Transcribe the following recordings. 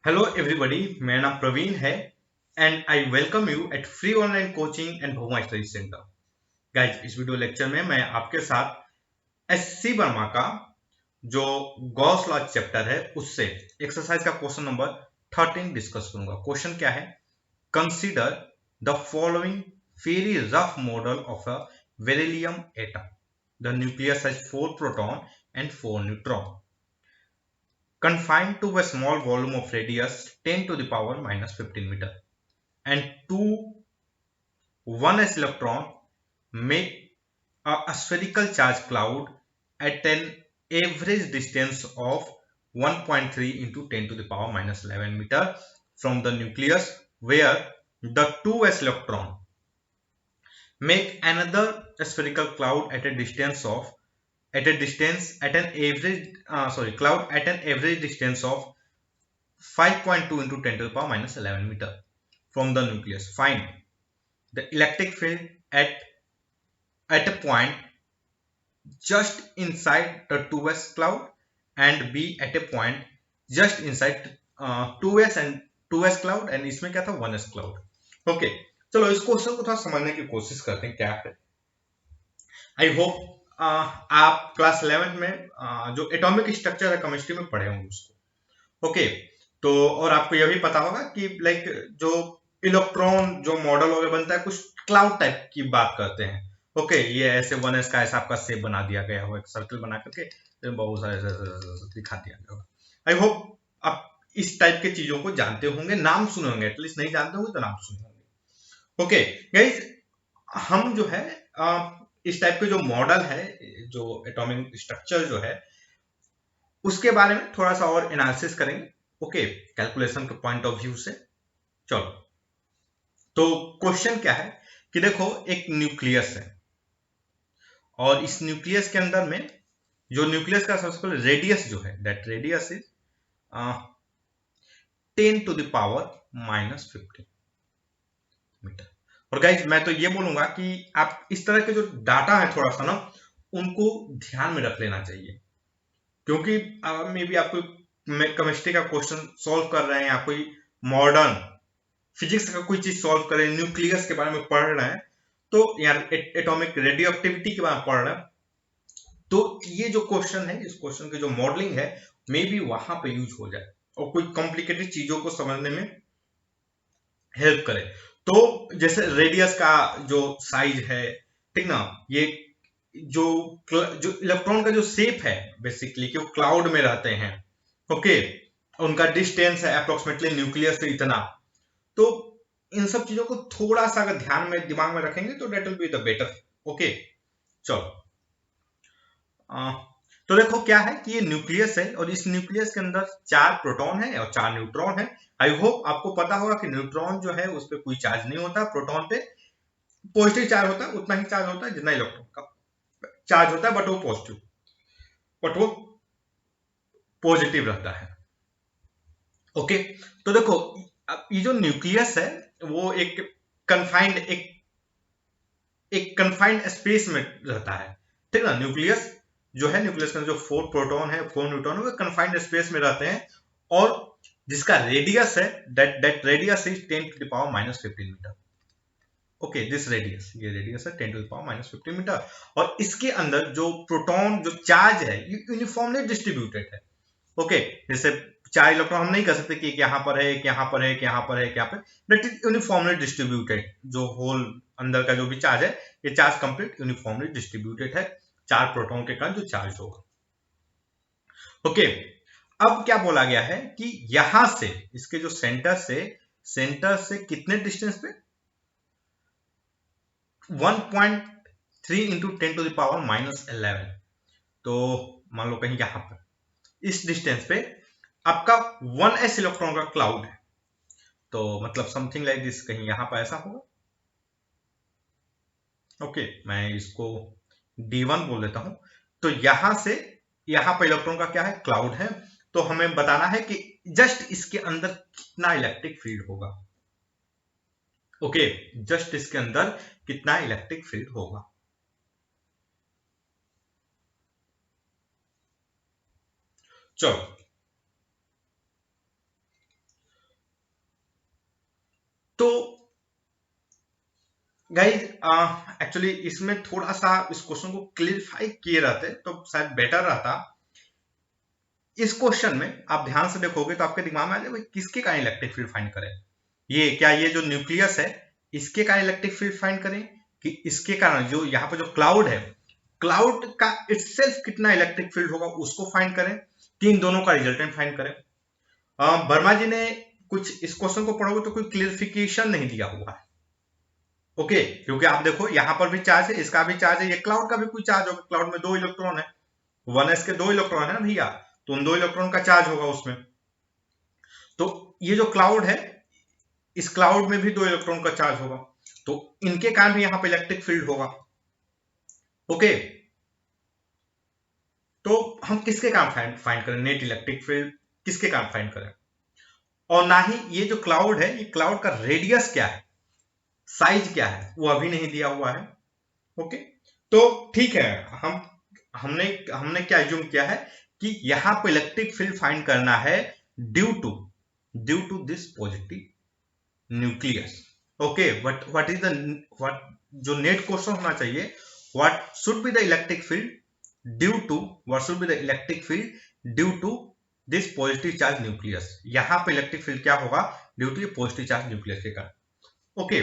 Hello everybody, मेरा नाम प्रवीण है and I welcome you at free online coaching and Bhagwa study centre. Guys, इस video lecture में मैं आपके साथ एससी वर्मा का जो गॉस लॉ चैप्टर है उससे एक्सरसाइज का क्वेश्चन नंबर 13 डिस्कस करूंगा। क्वेश्चन क्या है? Consider the following very rough model of a beryllium atom. The nucleus has 4 proton and 4 neutron confined to a small volume of radius 10 to the power minus 15 meter, and two 1s electron make a spherical charge cloud at an average distance of 1.3 into 10 to the power minus 11 meter from the nucleus, where the 2s electron make another spherical cloud at a distance of at an average cloud at an average distance of 5.2 into 10 to the power minus 11 meter from the nucleus. Find the electric field at a point just inside the 2s cloud and B at a point just inside 2s and 2s cloud, and इसमें क्या था 1s cloud। Okay, चलो इस question को थोड़ा समझने की कोशिश करते हैं क्या है। आई होप आप क्लास 11 में जो एटॉमिक स्ट्रक्चर है केमिस्ट्री में पढ़े होंगे उसको। ओके, तो और आपको यह भी पता होगा कि लाइक जो इलेक्ट्रॉन जो मॉडल वगैरह बनता है कुछ क्लाउड टाइप की बात करते हैं। ओके, ये ऐसे 1s का ऐसा आपका शेप बना दिया गया हो, एक सर्कल बना करके बहुत सारे दिखा दिया गया होगा। आई होप आप इस टाइप के चीजों को जानते होंगे, नाम सुने होंगे, एटलीस्ट नहीं जानते होंगे तो नाम सुने होंगे। ओके गाइस, हम जो है इस टाइप के जो मॉडल है, जो एटॉमिक स्ट्रक्चर जो है उसके बारे में थोड़ा सा और एनालिसिस करेंगे। ओके, कैलकुलेशन के पॉइंट ऑफ व्यू से। चलो, तो क्वेश्चन क्या है कि देखो एक न्यूक्लियस है और इस न्यूक्लियस के अंदर में जो न्यूक्लियस का सबसे पहले रेडियस जो है, that radius is 10 to the power minus 15 metre. और गाइज मैं तो ये बोलूंगा कि आप इस तरह के जो डाटा है थोड़ा सा ना उनको ध्यान में रख लेना चाहिए, क्योंकि मे बी आप कोई केमिस्ट्री का क्वेश्चन सॉल्व कर रहे हैं या कोई मॉडर्न फिजिक्स का कोई चीज सॉल्व करें, न्यूक्लियस के बारे में पढ़ रहे हैं, तो यार एटॉमिक रेडियो एक्टिविटी के बारे में पढ़ रहे हैं, तो ये जो क्वेश्चन है, इस क्वेश्चन की जो मॉडलिंग है मे बी वहां पे यूज हो जाए और कोई कॉम्प्लिकेटेड चीजों को समझने में हेल्प करे। तो जैसे रेडियस का जो साइज है, ठीक ना, ये जो जो इलेक्ट्रॉन का जो शेप है बेसिकली कि वो क्लाउड में रहते हैं। ओके, उनका डिस्टेंस है अप्रोक्सीमेटली न्यूक्लियस से इतना। तो इन सब चीजों को थोड़ा सा अगर ध्यान में दिमाग में रखेंगे तो that will be the better. Okay, चलो तो देखो क्या है कि ये न्यूक्लियस है और इस न्यूक्लियस के अंदर 4 प्रोटॉन है और 4 न्यूट्रॉन है। आई होप आपको पता होगा कि न्यूट्रॉन जो है उस पर कोई चार्ज नहीं होता, प्रोटॉन पे पॉजिटिव चार्ज होता है, उतना ही चार्ज होता है जितना इलेक्ट्रॉन का चार्ज होता है, बट वो पॉजिटिव रहता है। ओके, तो देखो ये जो न्यूक्लियस है वो एक कन्फाइंड एक कन्फाइंड स्पेस में रहता है, ठीक ना। न्यूक्लियस जो है, न्यूक्लियस में जो 4 प्रोटॉन है 4 न्यूट्रॉन है वो कन्फाइंड स्पेस में रहते हैं और जिसका रेडियस है that radius is 10 to the power minus 15 metre. Okay, this radius, ये रेडियस है 10 to the power minus 15 metre और इसके अंदर जो प्रोटॉन जो चार्ज है ये यूनिफॉर्मली डिस्ट्रीब्यूटेड है। ओके, जैसे 4 इलेक्ट्रॉन हम नहीं कह सकते कि एक यहाँ पर है, एक यहाँ पर है, एक यहाँ पर है, एक यहाँ पर, दैट इज यूनिफॉर्मली डिस्ट्रीब्यूटेड। जो होल अंदर का जो भी चार्ज है ये चार्ज कंप्लीट यूनिफॉर्मली डिस्ट्रीब्यूटेड है 4 प्रोटॉन के कारण जो चार्ज होगा। ओके, अब क्या बोला गया है कि यहां से इसके जो सेंटर से कितने डिस्टेंस पे 1.3 into 10 to the power minus 11। तो मान लो कहीं यहां पर इस डिस्टेंस पे आपका 1s इलेक्ट्रॉन का क्लाउड है, तो मतलब समथिंग लाइक दिस, कहीं यहां पर ऐसा होगा। ओके, मैं इसको D1 बोल देता हूं। तो यहां से यहां पर इलेक्ट्रॉन का क्या है, क्लाउड है, तो हमें बताना है कि जस्ट इसके अंदर कितना इलेक्ट्रिक फील्ड होगा। ओके, जस्ट इसके अंदर कितना इलेक्ट्रिक फील्ड होगा। चलो, तो गाइज एक्चुअली इसमें थोड़ा सा इस क्वेश्चन को क्लियरिफाई किए रहते तो शायद बेटर रहता। इस क्वेश्चन में आप ध्यान से देखोगे तो आपके दिमाग में आ जाए भाई किसके कारण इलेक्ट्रिक फील्ड फाइंड करें। ये क्या ये जो न्यूक्लियस है इसके कारण इलेक्ट्रिक फील्ड फाइंड करें कि इसके कारण जो यहाँ पे जो क्लाउड है, क्लाउड का इटसेल्फ कितना इलेक्ट्रिक फील्ड होगा उसको फाइंड करें कि इन दोनों का रिजल्टेंट फाइंड करें। वर्मा जी ने कुछ इस क्वेश्चन को पढ़ोगे तो कोई क्लियरिफिकेशन नहीं दिया हुआ है। ओके, क्योंकि आप देखो यहाँ पर भी चार्ज है, इसका भी चार्ज है, ये क्लाउड का भी कोई चार्ज होगा। क्लाउड में 2 इलेक्ट्रॉन है, 1s के 2 इलेक्ट्रॉन है ना भैया, तो उन 2 इलेक्ट्रॉन का चार्ज होगा उसमें। तो ये जो क्लाउड है इस क्लाउड में भी 2 इलेक्ट्रॉन का चार्ज होगा, तो इनके कारण भी यहां पे इलेक्ट्रिक फील्ड होगा। ओके, तो हम किसके कारण फाइंड करें नेट इलेक्ट्रिक फील्ड, किसके कारण फाइंड करें। और ना ही ये जो क्लाउड है ये क्लाउड का रेडियस क्या है, साइज क्या है, वो अभी नहीं दिया हुआ है। ओके, तो ठीक है, हमने हमने क्या एज्यूम किया है कि यहां पर इलेक्ट्रिक फील्ड फाइंड करना है due to this positive nucleus. Okay, but what is the what जो नेट क्वेश्चन होना चाहिए, what should be the electric field due to, what should be the electric field due to this positive charge nucleus. यहां पे electric field क्या होगा due to ये positive charge nucleus के कारण। ओके,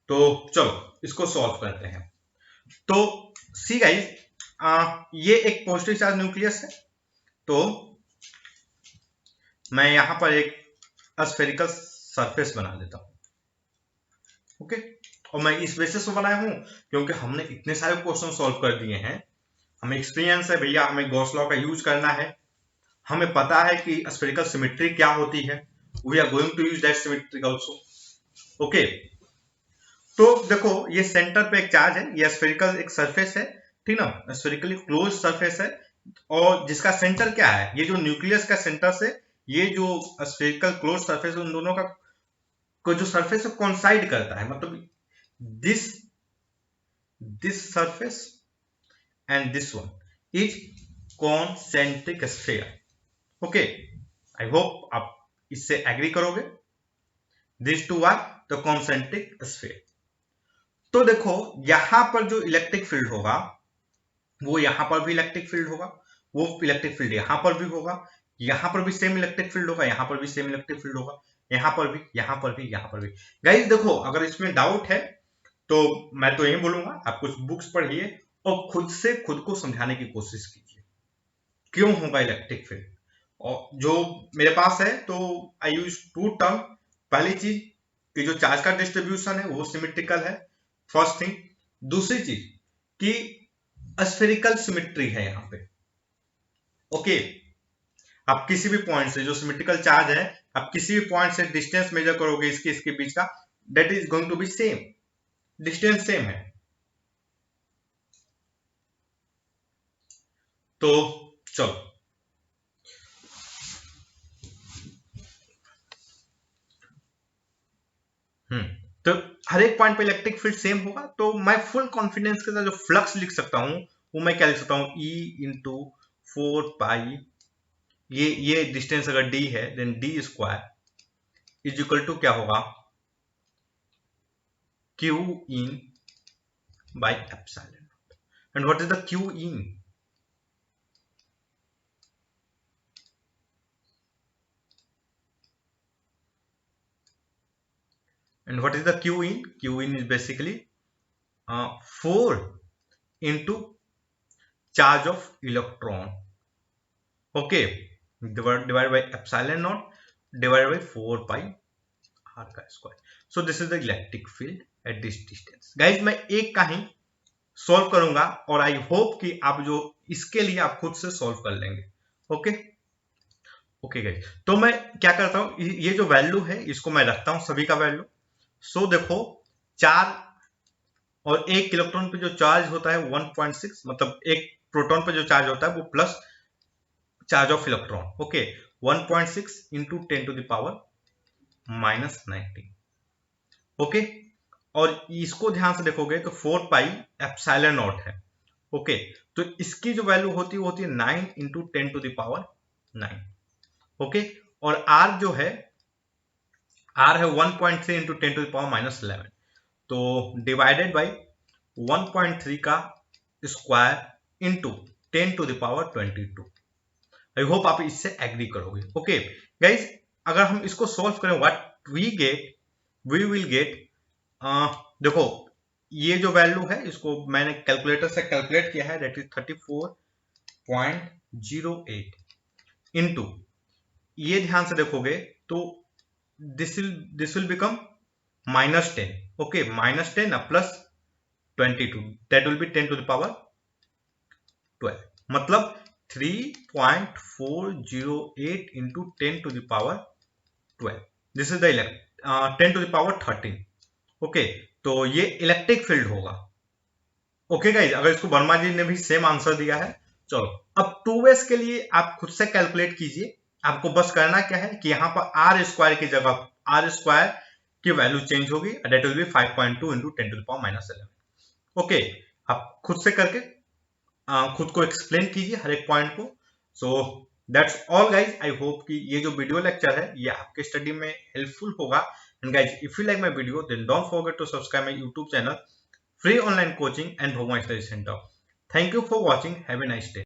तो चलो इसको सॉल्व करते हैं। तो सी गाइस, ये एक पॉजिटिव चार्ज न्यूक्लियस है, तो मैं यहां पर एक स्फेरिकल सरफेस बना देता हूं। ओके, और मैं इस बेसिस पे बनाया हूं क्योंकि हमने इतने सारे क्वेश्चन सॉल्व कर दिए हैं, हमें एक्सपीरियंस है भैया, हमें गॉस लॉ का यूज करना है, हमें पता है कि स्फेरिकल सिमेट्री क्या होती है, we are going to use that symmetry also. Okay, तो देखो ये सेंटर पे एक चार्ज है, ये स्फेरिकल एक सरफेस है, ठीक ना, स्फेरिकली क्लोज सरफेस है, और जिसका सेंटर क्या है, ये जो न्यूक्लियस का सेंटर से ये जो स्फेरिकल क्लोज सरफेस है उन दोनों का को जो सरफेस है कॉन्साइड करता है, मतलब this surface and this one is concentric sphere. Okay, I hope आप इससे एग्री करोगे, this two are the concentric sphere. तो देखो यहां पर जो इलेक्ट्रिक फील्ड होगा वो यहां पर भी इलेक्ट्रिक फील्ड होगा, वो इलेक्ट्रिक फील्ड यहां पर भी होगा, यहां पर भी सेम इलेक्ट्रिक फील्ड होगा, यहां पर भी सेम इलेक्ट्रिक फील्ड होगा, यहां पर भी, यहां पर भी, यहां पर भी। गाइस देखो अगर इसमें डाउट है तो मैं तो यही बोलूंगा आप कुछ बुक्स पढ़िए और खुद से खुद को समझाने की कोशिश कीजिए क्यों होगा इलेक्ट्रिक फील्ड। और जो मेरे पास है तो आई यूज 2 टर्म। पहली चीज कि जो चार्ज का डिस्ट्रीब्यूशन है वो सिमेट्रिकल है, फर्स्ट थिंग। दूसरी चीज कि स्फेरिकल सिमेट्री है यहाँ पे। ओके, आप किसी भी पॉइंट से जो सिमेट्रिकल चार्ज है आप किसी भी पॉइंट से डिस्टेंस मेजर करोगे इसके बीच का, that is going to be same, distance same है। तो चलो तो हर एक पॉइंट पे इलेक्ट्रिक फील्ड सेम होगा, तो मैं फुल कॉन्फिडेंस के साथ जो फ्लक्स लिख सकता हूं वो मैं क्या लिख सकता हूं, E इंटू 4 पाई, ये डिस्टेंस अगर d है then d square is equal to क्या होगा, q in by epsilon। and what is the q in, and what is the q in, q in is basically 4 into charge of electron, okay, divided by epsilon naught divided by 4 pi r का square. So this is the electric field at this distance. Guys मैं एक का ही solve करूंगा और I hope कि आप जो इसके लिए आप खुद से सॉल्व कर लेंगे। ओके ओके गाइज, तो मैं क्या करता हूं, ये जो वैल्यू है इसको मैं रखता हूं सभी का वैल्यू। सो देखो 4 और एक इलेक्ट्रॉन पे जो चार्ज होता है 1.6, मतलब एक प्रोटॉन पे जो चार्ज होता है वो plus charge of electron. Okay, 1.6 into 10 to the power -19। Okay, और इसको ध्यान से देखोगे तो 4 पाई एप्सिलॉन नॉट है। ओके, तो इसकी जो वैल्यू होती है वो होती है 9 into 10 to the power 9। Okay, और आर जो है आर है 1.3 into 10 to the power minus 11, तो डिवाइडेड बाई 1.3 का square into 10 to the power 22। I hope आप इससे एग्री करोगे। ओके गाइज, अगर हम इसको सॉल्व करें व्हाट वी विल गेट, देखो ये जो वैल्यू है इसको मैंने कैलकुलेटर से कैलकुलेट किया है, दैट इज 34.08 इंटू, ये ध्यान से देखोगे तो this will become -10, okay, -10 plus 22, that will be 10 to the power 12, मतलब 3.408 into 10 to the power 12, this is the 10 to the power 13। Okay, तो ये इलेक्ट्रिक फील्ड होगा। ओके गाइज, अगर इसको वर्मा जी ने भी सेम आंसर दिया है। चलो अब 2s के लिए आप खुद से कैलकुलेट कीजिए। आपको बस करना क्या है कि यहाँ पर आर स्क्वायर की जगह आर स्क्वायर की वैल्यू चेंज होगी, that will be 5.2 into 10 to the power minus 11। Okay, आप खुद से करके खुद को एक्सप्लेन कीजिए हर एक पॉइंट को। So that's all guys, I hope कि ये जो वीडियो लेक्चर है ये आपके स्टडी में हेल्पफुल होगा। And guys, if you like my video then don't forget to subscribe my YouTube channel free online coaching and Bhagwan study centre. Thank you for watching, have a nice day.